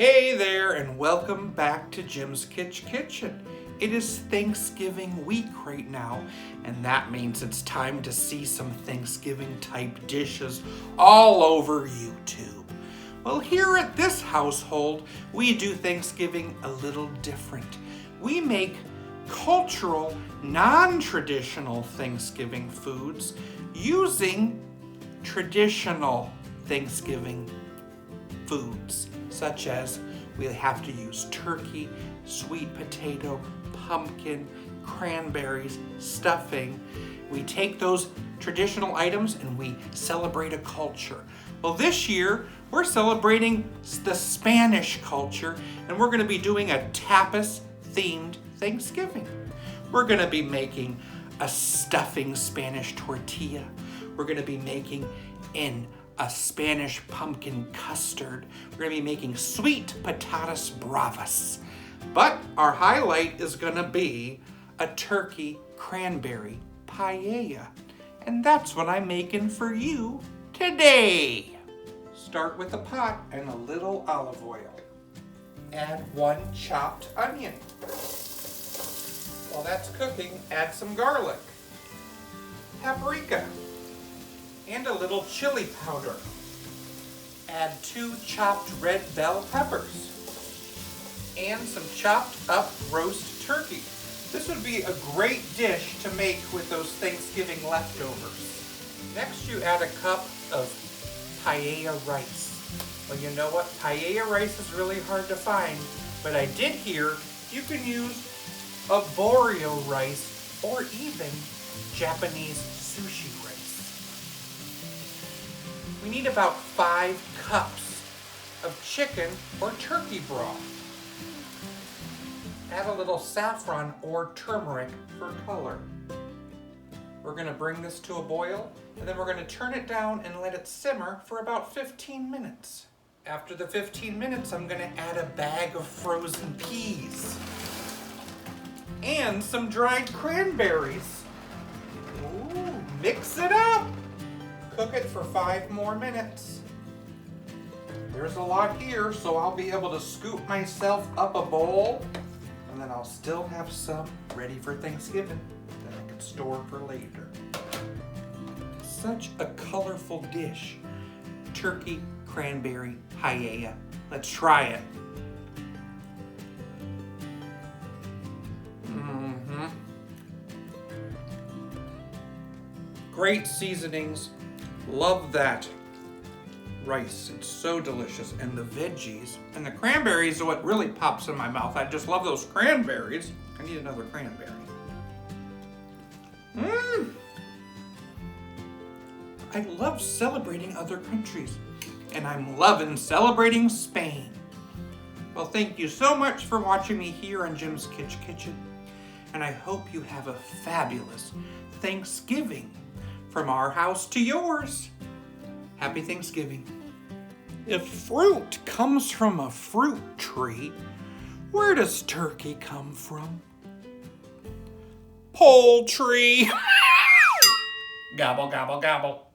Hey there, and welcome back to Jim's Kitsch Kitchen. It is Thanksgiving week right now, and that means it's time to see some Thanksgiving type dishes all over YouTube. Well, here at this household, we do Thanksgiving a little different. We make cultural, non-traditional Thanksgiving foods using traditional Thanksgiving foods, such as we have to use turkey, sweet potato, pumpkin, cranberries, stuffing. We take those traditional items and we celebrate a culture. Well, this year we're celebrating the Spanish culture, and we're going to be doing a tapas themed Thanksgiving. We're going to be making a stuffing Spanish tortilla. We're going to be making a Spanish pumpkin custard. We're going to be making sweet patatas bravas. But our highlight is going to be a turkey cranberry paella. And that's what I'm making for you today. Start with a pot and a little olive oil. Add 1 chopped onion. While that's cooking, add some garlic, paprika, and a little chili powder. Add 2 chopped red bell peppers and some chopped up roast turkey. This would be a great dish to make with those Thanksgiving leftovers. Next, you add a cup of paella rice. Well, you know what? Paella rice is really hard to find, but I did hear you can use arborio rice or even Japanese sushi rice. We need about 5 cups of chicken or turkey broth. Add a little saffron or turmeric for color. We're going to bring this to a boil, and then we're going to turn it down and let it simmer for about 15 minutes. After the 15 minutes, I'm going to add a bag of frozen peas and some dried cranberries. Ooh, mix it up. Cook it for 5 more minutes. There's a lot here, so I'll be able to scoop myself up a bowl, and then I'll still have some ready for Thanksgiving that I can store for later. Such a colorful dish. Turkey cranberry paella. Let's try it. Great seasonings. Love that rice. It's so delicious. And the veggies and the cranberries are what really pops in my mouth. I just love those cranberries. I need another cranberry. I love celebrating other countries, and I'm loving celebrating Spain. Well, thank you so much for watching me here on Jim's Kitsch Kitchen, and I hope you have a fabulous Thanksgiving from our house to yours. Happy Thanksgiving. If fruit comes from a fruit tree, where does turkey come from? Poultry. Gobble, gobble, gobble.